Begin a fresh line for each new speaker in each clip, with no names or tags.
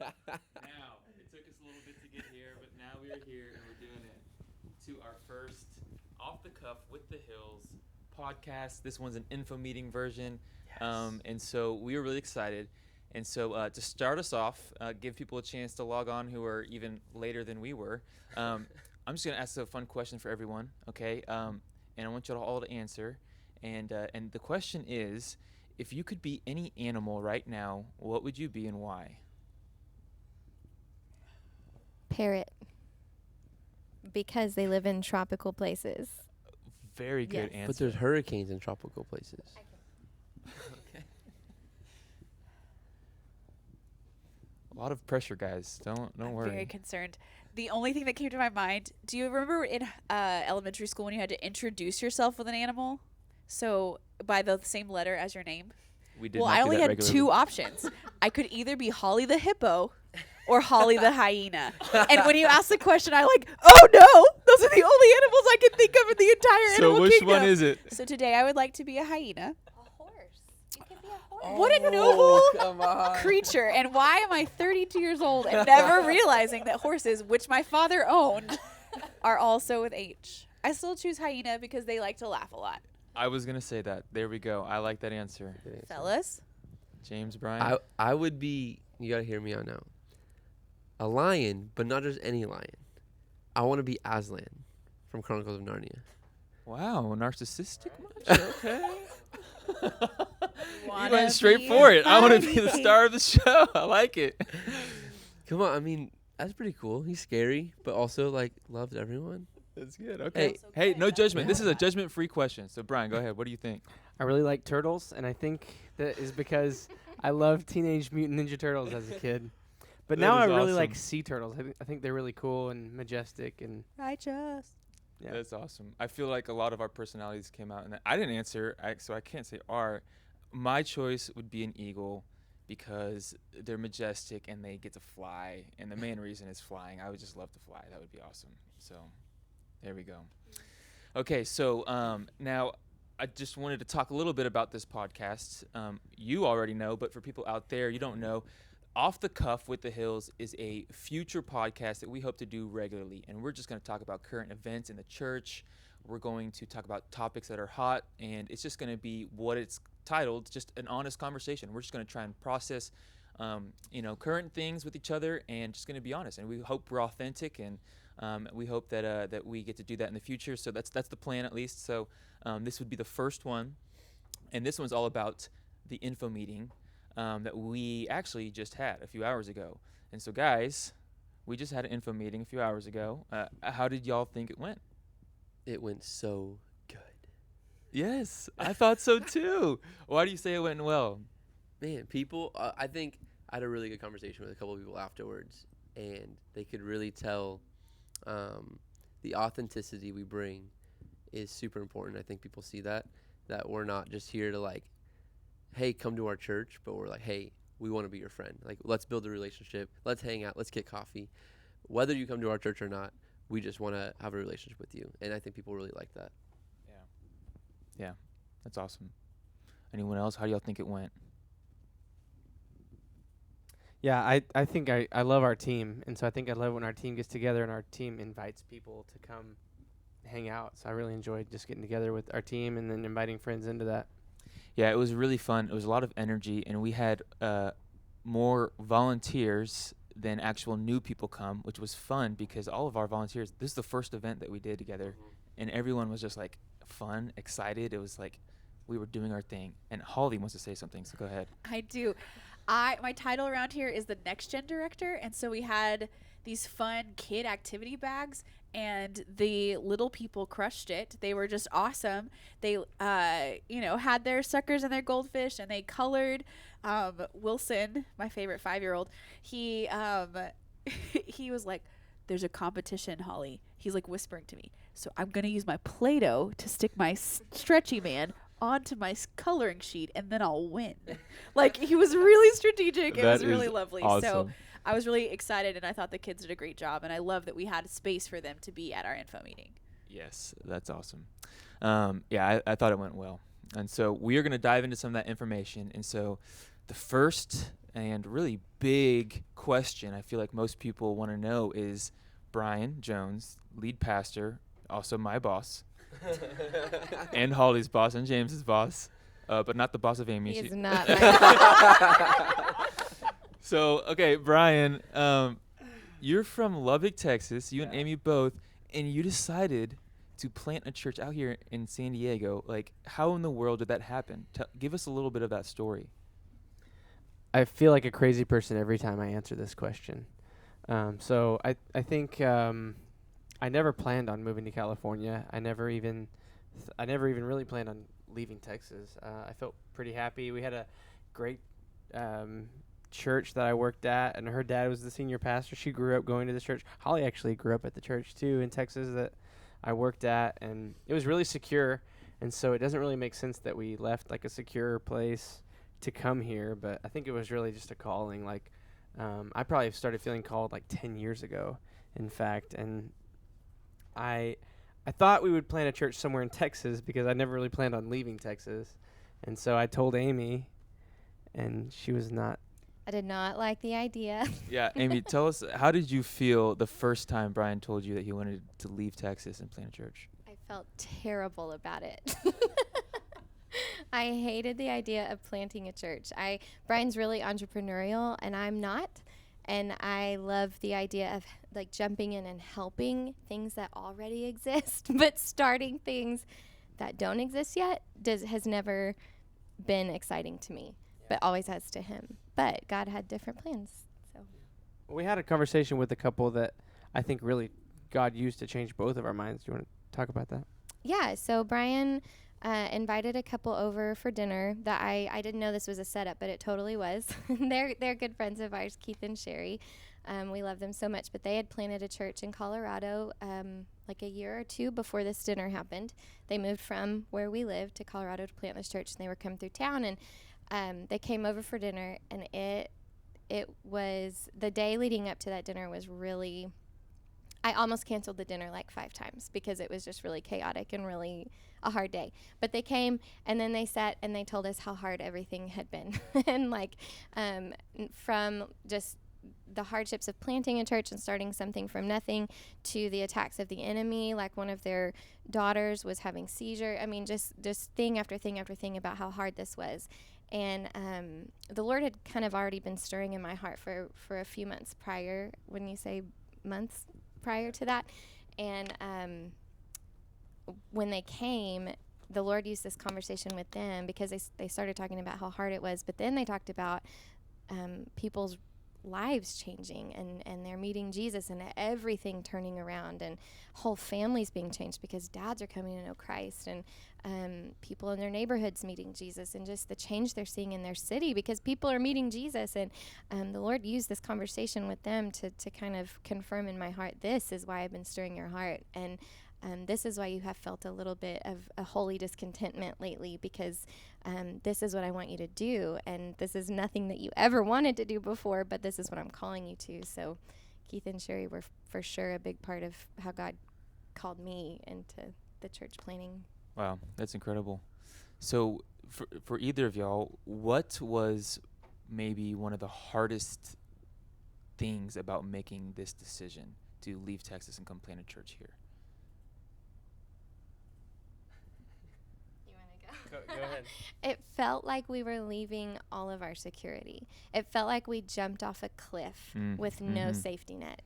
Now, it took us a little bit to get here, but now we are here and we're doing it to our first Off the Cuff with the Hills podcast. This one's an info meeting version. And so we are really excited. And so to start us off, give people a chance to log on who are even later than we were. I'm just going to ask a fun question for everyone, okay? And I want you all to answer. And the question is, if you could be any animal right now, what would you be and why?
Parrot. Because they live in tropical places.
Very good
Yes.
answer.
But there's hurricanes in tropical places.
Okay. A lot of pressure, guys. Don't
I'm
worry.
very concerned. The only thing that came to my mind, do you remember in elementary school when you had to introduce yourself with an animal? So by the same letter as your name?
We did
Well,
not
I
do
only
that
had
regularly.
two options. I could either be Holly the hippo or Holly the hyena. And when you ask the question, I oh no, those are the only animals I can think of in the entire
So
animal
which
kingdom.
one is it?
So today I would like to be a hyena.
A horse. You could be a horse.
What a noble
Come on.
creature. And why am I 32 years old and never realizing that horses, which my father owned, are also with H? I still choose hyena because they like to laugh a lot.
I was gonna say that. There we go. I like that answer.
Good answer.
Fellas?
James Bryan.
I would be, you gotta hear me out now, a lion, but not just any lion. I want to be Aslan from Chronicles of Narnia.
Wow, narcissistic much? Okay. You
Wanna
went straight
be
for
a
it. I want to be the
hyena.
star of the show. I like it.
Come on, I mean, that's pretty cool. He's scary, but also, loves everyone.
That's good. Okay.
Hey.
Hey, no judgment. This is a
Yeah.
judgment-free question. So, Brian, go ahead. What do you think?
I really like turtles, and I think that is because I loved Teenage Mutant Ninja Turtles as a kid. But
That
now I
is
really like
awesome.
sea turtles. I think they're really cool and majestic, and
Righteous.
yeah.
That's awesome. I feel like a lot of our personalities came out, and I didn't answer, so I can't say R. My choice would be an eagle because they're majestic and they get to fly, and the main reason is flying. I would just love to fly. That would be awesome. So, there we go. Okay, so now I just wanted to talk a little bit about this podcast. You already know, but for people out there, you don't know. Off the Cuff with the Hills is a future podcast that we hope to do regularly, and we're just going to talk about current events in the church. We're going to talk about topics that are hot, and it's just going to be what it's titled, just an honest conversation. We're just going to try and process, current things with each other, and just going to be honest. And we hope we're authentic, and we hope that we get to do that in the future. So that's the plan, at least. So this would be the first one, and this one's all about the info meeting that we actually just had a few hours ago. And so, guys, we just had an info meeting a few hours ago. How did y'all think it went?
It went so good.
Yes, I thought so too. Why do you say it went well?
Man, people, I think I had a really good conversation with a couple of people afterwards, and they could really tell the authenticity we bring is super important. I think people see that we're not just here to hey, come to our church, but we're hey, we want to be your friend. Let's build a relationship. Let's hang out. Let's get coffee. Whether you come to our church or not, we just want to have a relationship with you. And I think people really like that.
Yeah, that's awesome. Anyone else? How do y'all think it went?
Yeah, I think I love our team, and so I think I love when our team gets together and our team invites people to come hang out. So I really enjoyed just getting together with our team and then inviting friends into that.
Yeah, it was really fun. It was a lot of energy, and we had more volunteers than actual new people come, which was fun because all of our volunteers, this is the first event that we did together, and everyone was just fun, excited. It was we were doing our thing. And Holly wants to say something, so go ahead.
I do. My title around here is the Next Gen Director, and so we had these fun kid activity bags, and the little people crushed it. They were just awesome. They, had their suckers and their goldfish, and they colored. Wilson, my favorite 5-year-old, he was like, "There's a competition, Holly." He's whispering to me, "So I'm gonna use my Play-Doh to stick my stretchy man onto my coloring sheet, and then I'll win." He was really strategic. It was really lovely. So
Awesome.
I was really excited, and I thought the kids did a great job, and I love that we had a space for them to be at our info meeting.
Yes, that's awesome. I thought it went well. And so we are going to dive into some of that information. And so the first and really big question I feel like most people want to know is Brian Jones, lead pastor, also my boss, and Holly's boss and James's boss, but not the boss of Amy.
He
She-
is not my
So, okay, Brian, you're from Lubbock, Texas. You and
Yeah.
Amy both, and you decided to plant a church out here in San Diego. Like, how in the world did that happen? Give us a little bit of that story.
I feel like a crazy person every time I answer this question. So I think I never planned on moving to California. I never even really planned on leaving Texas. I felt pretty happy. We had a great church that I worked at, and her dad was the senior pastor. She grew up going to the church. Holly actually grew up at the church too in Texas that I worked at, and it was really secure. And so it doesn't really make sense that we left like a secure place to come here, but I think it was really just a calling. Like I probably started feeling called like 10 years ago, in fact, and I thought we would plant a church somewhere in Texas because I never really planned on leaving Texas. And so I told Amy, and she was not.
I did not like the idea.
Yeah, Amy, tell us, how did you feel the first time Brian told you that he wanted to leave Texas and plant a church?
I felt terrible about it. I hated the idea of planting a church. Brian's really entrepreneurial and I'm not. And I love the idea of like jumping in and helping things that already exist, but starting things that don't exist yet has never been exciting to me, but always has to him. But God had different plans. So
We had a conversation with a couple that I think really God used to change both of our minds. Do you want to talk about that?
yeah, so Brian invited a couple over for dinner that I didn't know this was a setup, but it totally was. They're good friends of ours, Keith and Sherry. We love them so much, but they had planted a church in Colorado like a year or two before this dinner happened. They moved from where we lived to Colorado to plant this church, and they were coming through town, and they came over for dinner, and it was the day leading up to that dinner was really. I almost canceled the dinner like 5 times because it was just really chaotic and really a hard day. But they came and then they sat and they told us how hard everything had been. And like from just the hardships of planting a church and starting something from nothing to the attacks of the enemy, like one of their daughters was having seizure. I mean, just thing after thing after thing about how hard this was. And the Lord had kind of already been stirring in my heart for a few months prior, when you say months prior to that. And when they came, the Lord used this conversation with them because they started talking about how hard it was, but then they talked about people's lives changing and they're meeting Jesus and everything turning around and whole families being changed because dads are coming to know Christ and people in their neighborhoods meeting Jesus and just the change they're seeing in their city because people are meeting Jesus. And the Lord used this conversation with them to kind of confirm in my heart, this is why I've been stirring your heart. And this is why you have felt a little bit of a holy discontentment lately because this is what I want you to do. And this is nothing that you ever wanted to do before, but this is what I'm calling you to. So Keith and Sherry were for sure a big part of how God called me into the church planning.
Wow, that's incredible. So for either of y'all, what was maybe one of the hardest things about making this decision to leave Texas and come plant a church here?
You want to go?
Go ahead.
It felt like we were leaving all of our security. It felt like we jumped off a cliff with no safety net.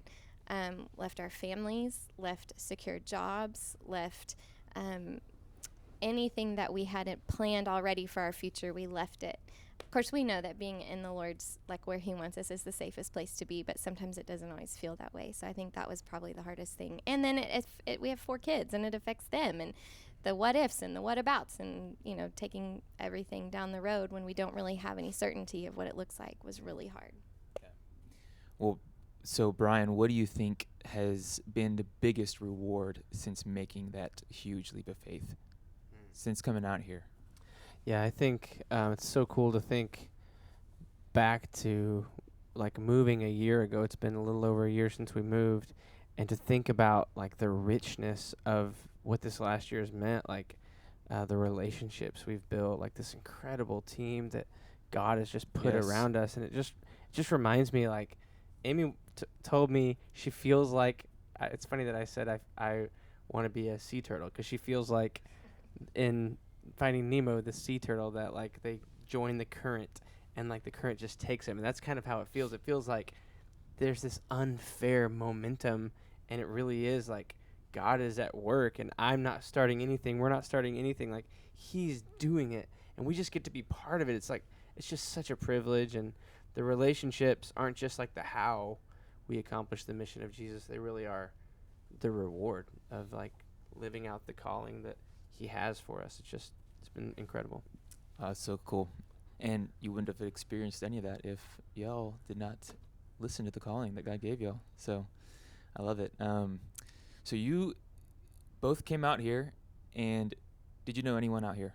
Left our families, left secure jobs, left anything that we hadn't planned already for our future, we left it. Of course, we know that being in the Lord's, like where He wants us, is the safest place to be, but sometimes it doesn't always feel that way. So I think that was probably the hardest thing. And then we have 4 kids, and it affects them, and the what ifs and the what abouts, and taking everything down the road when we don't really have any certainty of what it looks like was really hard.
Well, so Brian, what do you think has been the biggest reward since making that huge leap of faith, since coming out here?
Yeah, I think it's so cool to think back to like moving a year ago. It's been a little over a year since we moved, and to think about like the richness of what this last year has meant, like the relationships we've built, like this incredible team that God has just put
Yes.
around us, and it just reminds me, like, Amy told me she feels like it's funny that I said I want to be a sea turtle, because she feels like in Finding Nemo, the sea turtle, that like they join the current and like the current just takes them, and that's kind of how it feels. It feels like there's this unfair momentum, and it really is like God is at work, and I'm not starting anything. We're not starting anything. Like, He's doing it, and we just get to be part of it. It's like, it's just such a privilege, and the relationships aren't just like the how we accomplish the mission of Jesus. They really are the reward of like living out the calling that He has for us. It's been incredible.
So cool. And you wouldn't have experienced any of that if y'all did not listen to the calling that God gave y'all. So I love it. So you both came out here, and did you know anyone out here?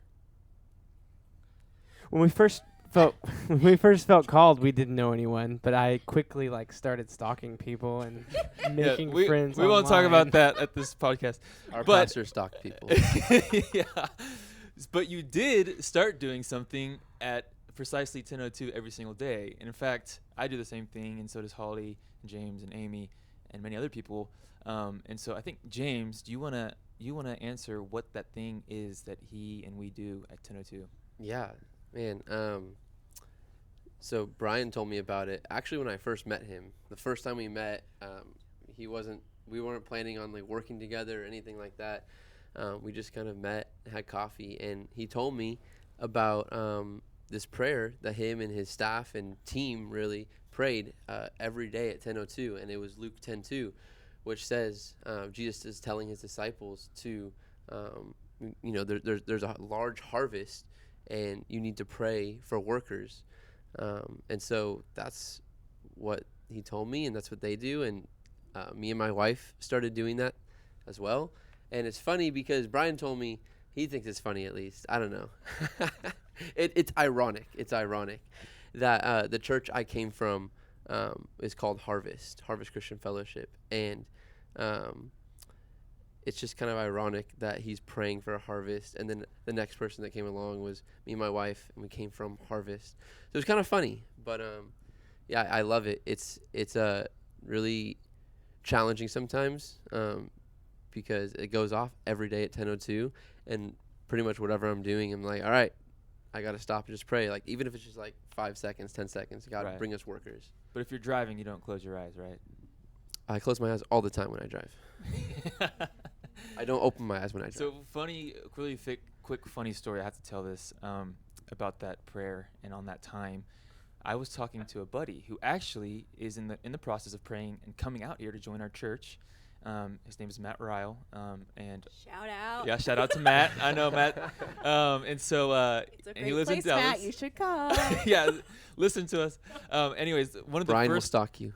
When we first felt called, we didn't know anyone, but I quickly like started stalking people and making friends.
We won't talk about
online.
that at this podcast.
Our
But-
pastor stalked people.
Yeah. But you did start doing something at precisely 10:02 every single day. And in fact, I do the same thing, and so does Holly, and James, and Amy, and many other people. And so I think, James, do you wanna answer what that thing is that he and we do at 10:02?
Yeah, man. So Brian told me about it. Actually, when I first met him, the first time we met, we weren't planning on like working together or anything like that. We just kind of met, had coffee, and he told me about this prayer that him and his staff and team really prayed every day at 10:02, and it was Luke 10:2, which says Jesus is telling his disciples to, there's a large harvest, and you need to pray for workers. And so that's what he told me, and that's what they do. And me and my wife started doing that as well. And it's funny because Brian told me, he thinks it's funny at least. I don't know. It's ironic. It's ironic that the church I came from is called Harvest Christian Fellowship. And it's just kind of ironic that he's praying for a harvest, and then the next person that came along was me and my wife, and we came from Harvest. So it was kind of funny, but yeah, I love it. It's really challenging sometimes because it goes off every day at 10:02, and pretty much whatever I'm doing, I'm like, all right, I got to stop and just pray. Like, even if it's just like 5 seconds, 10 seconds, God,
Right.
bring us workers.
But if you're driving, you don't close your eyes, right?
I close my eyes all the time when I drive. I don't open my eyes when I drive.
So funny, really quick funny story. I have to tell this about that prayer and on that time. I was talking to a buddy who actually is in the process of praying and coming out here to join our church. His name is Matt Ryle, and
Shout out.
yeah, shout out to Matt. I know Matt, and so
It's a
and he
great
lives
place,
in Dallas.
Matt. You should come.
Yeah, listen to us. Anyways, one of the
Brian will
first
stalk you.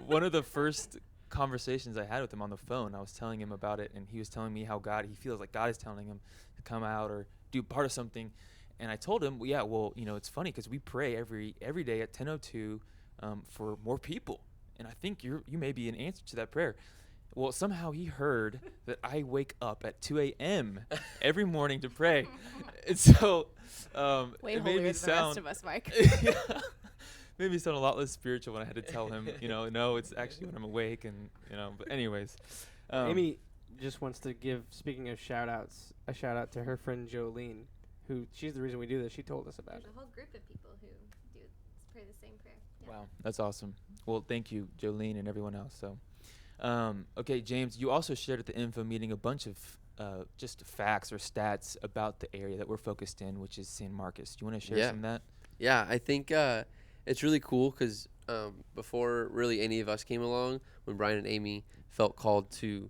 one of the first conversations I had with him on the phone, I was telling him about it, and he was telling me how he feels like God is telling him to come out or do part of something. And I told him, well, it's funny because we pray every day at 10:02 for more people, and I think you may be an answer to that prayer. Well, somehow he heard that I wake up at 2 a.m. every morning to pray, and so
Way
it made
holier
me
than the
sound
rest of us, Mike.
yeah. Made me sound a lot less spiritual when I had to tell him, no, it's actually when I'm awake, and but anyways.
Amy just wants to give, speaking of shout outs, a shout out to her friend Jolene, who she's the reason we do this. She told us about
There's
it.
a whole group of people who pray the same prayer. Yeah.
Wow, that's awesome. Well, thank you, Jolene, and everyone else. So, okay, James, you also shared at the info meeting a bunch of just facts or stats about the area that we're focused in, which is San Marcos. Do you want to share
Yeah.
some of that?
Yeah, I think it's really cool because before really any of us came along, when Brian and Amy felt called to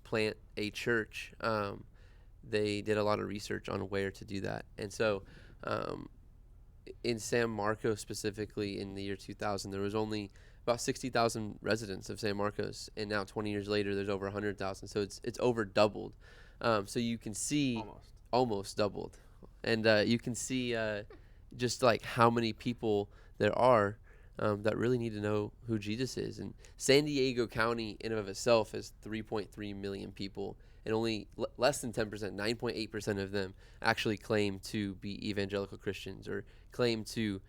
plant a church, they did a lot of research on where to do that. And so in San Marcos specifically in the year 2000, there was only about 60,000 residents of San Marcos. And now 20 years later, there's over 100,000. So it's over doubled. So you can see almost doubled. And you can see just like how many people there are that really need to know who Jesus is. And San Diego County in and of itself has 3.3 million people, and only less than 10%, 9.8% of them actually claim to be evangelical Christians or claim to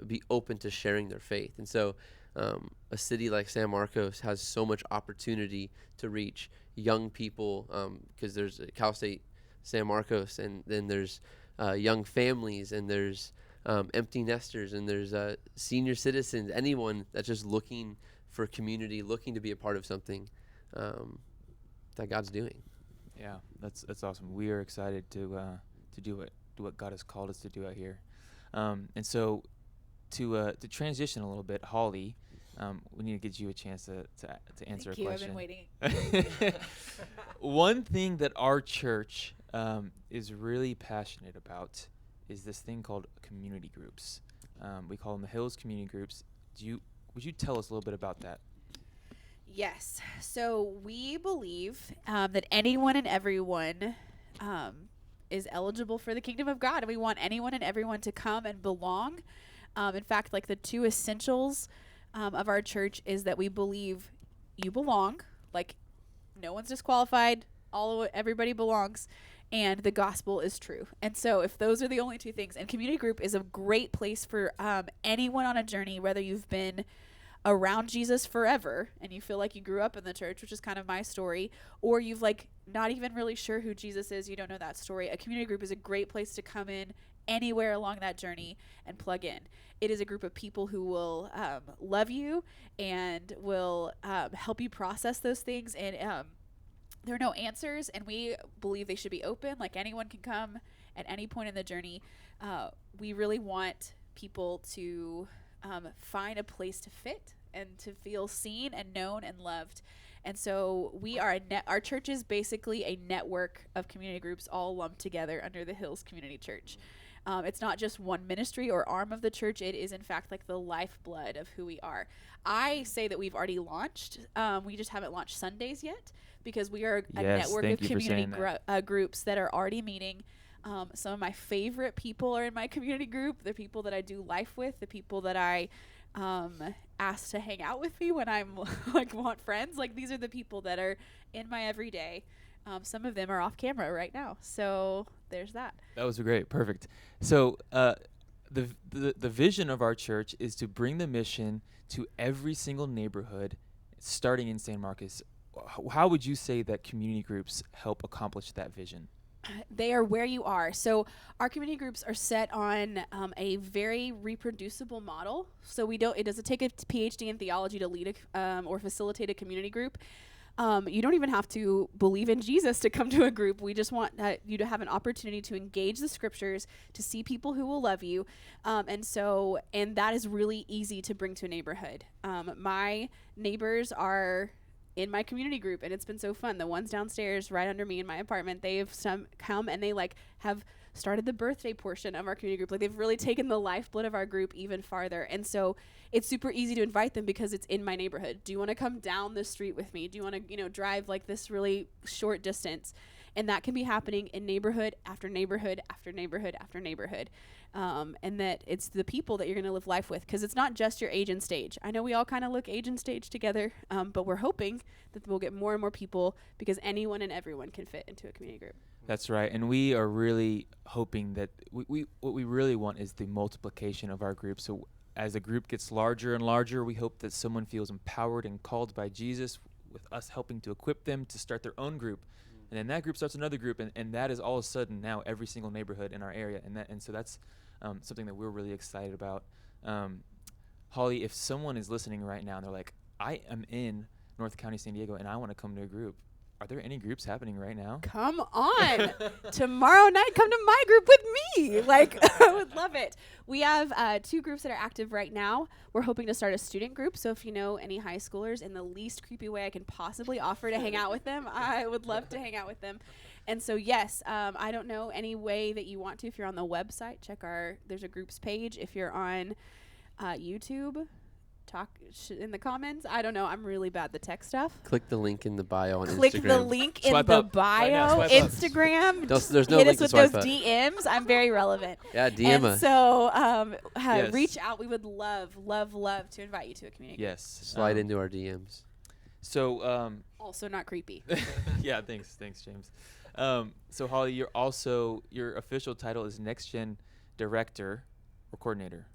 be open to sharing their faith. And so a city like San Marcos has so much opportunity to reach young people, because there's Cal State San Marcos, and then there's young families, and there's empty nesters, and there's senior citizens, anyone that's just looking for community, looking to be a part of something that God's doing.
Yeah, that's awesome. We are excited to do what God has called us to do out here. And so to transition a little bit, Holly, we need to give you a chance to answer
Thank
a
you.
question.
I've been waiting.
One thing that our church is really passionate about is this thing called community groups. We call them the Hills Community Groups. Would you tell us a little bit about that?
Yes. So we believe that anyone and everyone is eligible for the kingdom of God, and we want anyone and everyone to come and belong. In fact, like the two essentials of our church is that we believe you belong, like no one's disqualified, everybody belongs, and the gospel is true. And so if those are the only two things, and community group is a great place for anyone on a journey, whether you've been around Jesus forever and you feel like you grew up in the church, which is kind of my story, or you've like not even really sure who Jesus is, you don't know that story. A community group is a great place to come in anywhere along that journey and plug in. It is a group of people who will love you and will help you process those things, and there are no answers, and we believe they should be open. Like anyone can come at any point in the journey. We really want people to find a place to fit and to feel seen and known and loved. And so we are our church is basically a network of community groups all lumped together under the Hills Community Church. It's not just one ministry or arm of the church. It is, in fact, like the lifeblood of who we are. I say that we've already launched. We just haven't launched Sundays yet because we are a network of community groups that are already meeting. Some of my favorite people are in my community group, the people that I do life with, the people that I ask to hang out with me when I'm like want friends. Like these are the people that are in my everyday. Some of them are off camera right now. So there's that.
That was great. Perfect. So the vision of our church is to bring the mission to every single neighborhood, starting in San Marcos. How would you say that community groups help accomplish that vision?
They are where you are. So our community groups are set on a very reproducible model. So it doesn't take a PhD in theology to lead or facilitate a community group. You don't even have to believe in Jesus to come to a group. We just want you to have an opportunity to engage the scriptures, to see people who will love you. And that is really easy to bring to a neighborhood. My neighbors are in my community group, and it's been so fun. The ones downstairs right under me in my apartment, they've come and they have started the birthday portion of our community group. Like they've really taken the lifeblood of our group even farther. And so it's super easy to invite them because it's in my neighborhood. Do you want to come down the street with me? Do you want to, drive like this really short distance? And that can be happening in neighborhood after neighborhood after neighborhood after neighborhood. And that it's the people that you're going to live life with, because it's not just your age and stage. I know we all kind of look age and stage together, but we're hoping that we'll get more and more people, because anyone and everyone can fit into a community group.
That's right. And we are really hoping that what we really want is the multiplication of our group. So as the group gets larger and larger, we hope that someone feels empowered and called by Jesus, with us helping to equip them to start their own group. And then that group starts another group, and that is all of a sudden now every single neighborhood in our area. And so that's something that we're really excited about. Holly, if someone is listening right now and they're like, I am in North County, San Diego, and I want to come to a group, are there any groups happening right now?
Come on. Tomorrow night, come to my group with me. Like, I would love it. We have 2 groups that are active right now. We're hoping to start a student group. So if you know any high schoolers, in the least creepy way I can possibly offer to hang out with them, I would love to hang out with them. And so, yes, I don't know any way that you want to. If you're on the website, there's a groups page. If you're on YouTube, talk in the comments. I don't know. I'm really bad at the tech stuff.
Click the link in the bio on
Click
Instagram.
the link in
Swipe
the
up. Right now,
bio.
swipe up.
Instagram.
There's no
Hit
link
us
to
with
swipe
those
up.
DMs. I'm very relevant.
Yeah, DM
And
us.
so
Yes.
reach out. We would love to invite you to a community group.
Yes.
Slide into our DMs.
So
Also not creepy.
yeah, thanks, James. So Holly, your official title is Next Gen Director or Coordinator.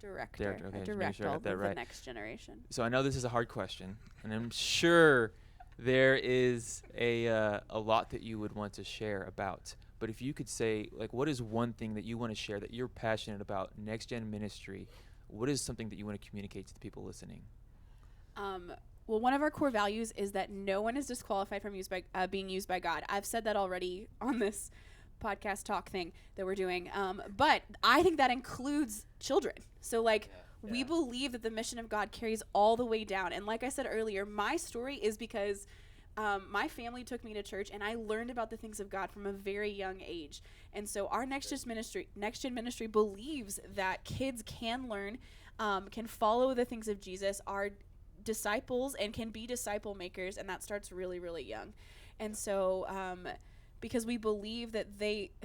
Director.
Okay,
I
just making
direct
sure I
all
got
of
that
the
right.
next generation.
So I know this is a hard question, and I'm sure there is a lot that you would want to share about. But if you could say, like, what is one thing that you want to share that you're passionate about Next Gen Ministry? What is something that you want to communicate to the people listening?
Well, one of our core values is that no one is disqualified from being used by God. I've said that already on this podcast talk thing that we're doing. But I think that includes children. So, we believe that the mission of God carries all the way down. And like I said earlier, my story is because my family took me to church, and I learned about the things of God from a very young age. And so our Next Gen Ministry believes that kids can learn, can follow the things of Jesus, are disciples, and can be disciple makers, and that starts really, really young. And so because we believe that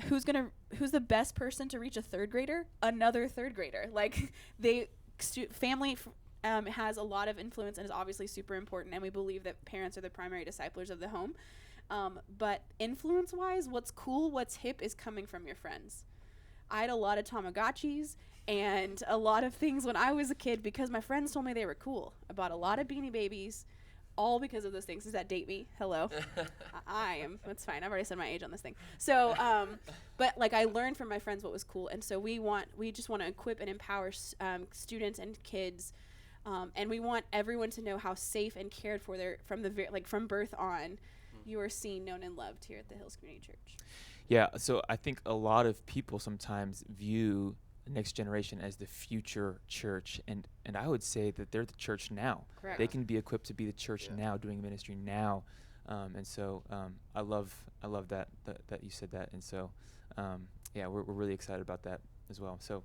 who's the best person to reach a third grader? Another third grader. Family has a lot of influence and is obviously super important, and we believe that parents are the primary disciplers of the home. But influence-wise, what's cool, what's hip is coming from your friends. I had a lot of Tamagotchis and a lot of things when I was a kid because my friends told me they were cool. I bought a lot of Beanie Babies, all because of those things. Does that date me? Hello. I am. That's fine. I've already said my age on this thing. So, but I learned from my friends what was cool. And so we just want to equip and empower students and kids. And we want everyone to know how safe and cared for from birth on, you are seen, known, and loved here at the Hills Community Church.
Yeah, so I think a lot of people sometimes view Next Generation as the future church, and I would say that they're the church now.
Correct.
They can be equipped to be the church now, doing ministry now, and so I love that you said that, and so we're really excited about that as well. So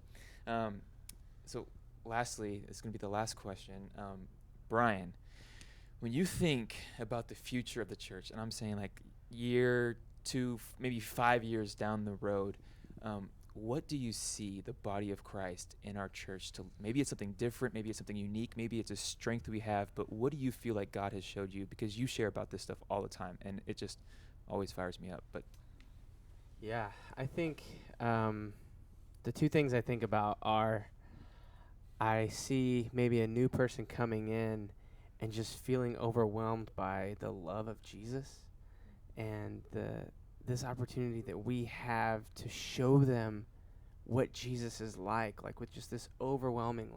lastly, it's going to be the last question, Brian. When you think about the future of the church, and I'm saying year 2, maybe 5 years down the road, what do you see the body of Christ in our church to? Maybe it's something different, maybe it's something unique, maybe it's a strength we have, but what do you feel like God has showed you? Because you share about this stuff all the time, and it just always fires me up. But
Yeah, I think the two things I think about are I see maybe a new person coming in and just feeling overwhelmed by the love of Jesus and this opportunity that we have to show them what Jesus is like with just this overwhelming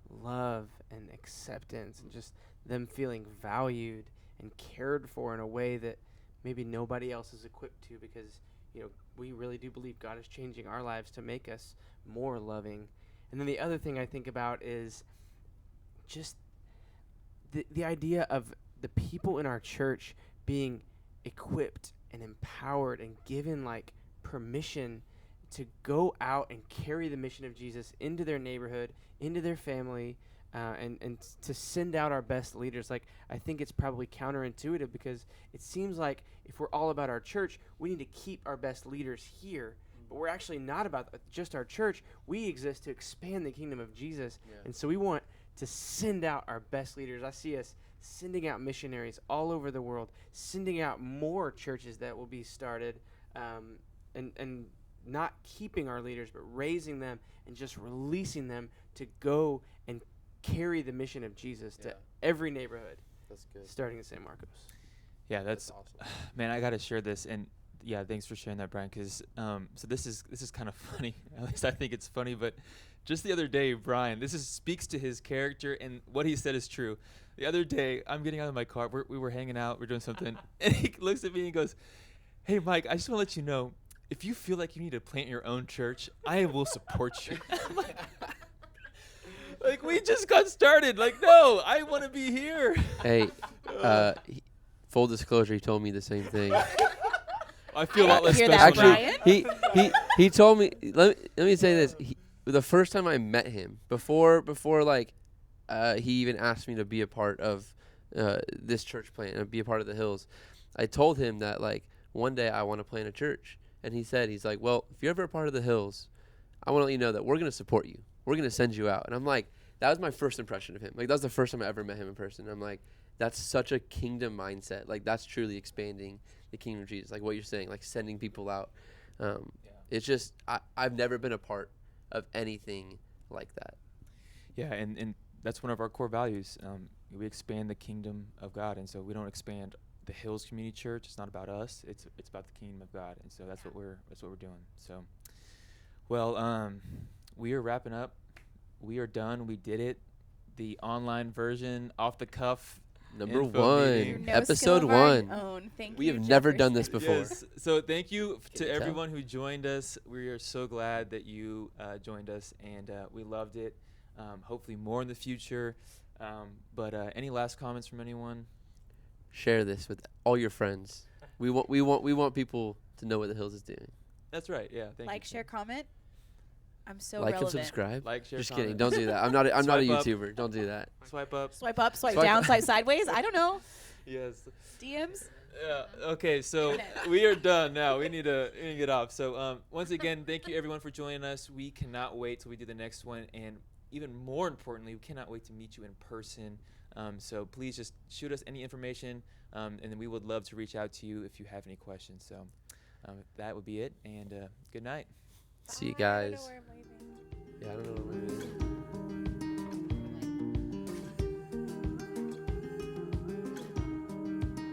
love and acceptance, and just them feeling valued and cared for in a way that maybe nobody else is equipped to, because we really do believe God is changing our lives to make us more loving. And then the other thing I think about is just the idea of the people in our church being equipped and empowered and given permission to go out and carry the mission of Jesus into their neighborhood, into their family, and to send out our best leaders. I think it's probably counterintuitive, because it seems like if we're all about our church, we need to keep our best leaders here. But we're actually not about just our church. We exist to expand the kingdom of Jesus.
Yeah.
And so we want to send out our best leaders. I see us sending out missionaries all over the world, sending out more churches that will be started, and not keeping our leaders, but raising them and just releasing them to go and carry the mission of Jesus to every neighborhood,
That's good.
starting in San Marcos.
yeah, that's
awesome.
man, I gotta share this, and yeah, thanks for sharing that, Brian. Because so this is kind of funny. At least I think it's funny. But just the other day, Brian, speaks to his character, and what he said is true. The other day, I'm getting out of my car. We were hanging out. We're doing something, and he looks at me and goes, "Hey, Mike, I just want to let you know, if you feel like you need to plant your own church, I will support you." We just got started. No, I want to be here.
Hey, full disclosure, he told me the same thing.
I feel a lot less
Hear
special
that,
now.
Brian?
He told me. Let me say this. The first time I met him, before he even asked me to be a part of this church plant and be a part of the Hills. I told him that like one day I want to plant a church, and he's like, well, if you're ever a part of the Hills, I want to let you know that we're gonna support you. We're gonna send you out. And I'm like, that was my first impression of him. Like that was the first time I ever met him in person. I'm like, that's such a kingdom mindset. Like that's truly expanding the kingdom of Jesus. Like what you're saying, like sending people out. It's just I've never been a part of anything like that.
Yeah, and that's one of our core values. We expand the kingdom of God, and so we don't expand the Hills Community Church. It's not about us. It's about the kingdom of God, and so that's what we're doing. So, well, we are wrapping up. We are done. We did it. The online version, off the cuff.
Number
Info meeting.
one,
No
episode
skill of our
1.
own. Thank
We
you,
have never
Jefferson.
done this before.
Yes. So thank you
Can
to
you tell?
everyone who joined us. We are so glad that you joined us, and we loved it. Hopefully more in the future. But any last comments from anyone?
Share this with all your friends. We want people to know what the Hills is doing.
That's right. Yeah. Thank
Like,
you.
share, comment. I'm so
Like
relevant.
and subscribe.
Like, share,
Just
comment.
kidding. Don't do that. I'm not a
Swipe up.
YouTuber. Don't do that.
Swipe up.
Swipe up, swipe
Swipe
down,
up.
swipe sideways. I don't know.
Yes.
DMs.
Yeah. Okay. So
Internet.
we are done now. We need to get off. So once again, thank you everyone for joining us. We cannot wait till we do the next one, and even more importantly, we cannot wait to meet you in person. So please just shoot us any information, and then we would love to reach out to you if you have any questions. So that would be it, and good night.
See you
Bye. I don't know
guys.
where I'm leaving.
Yeah, I don't know.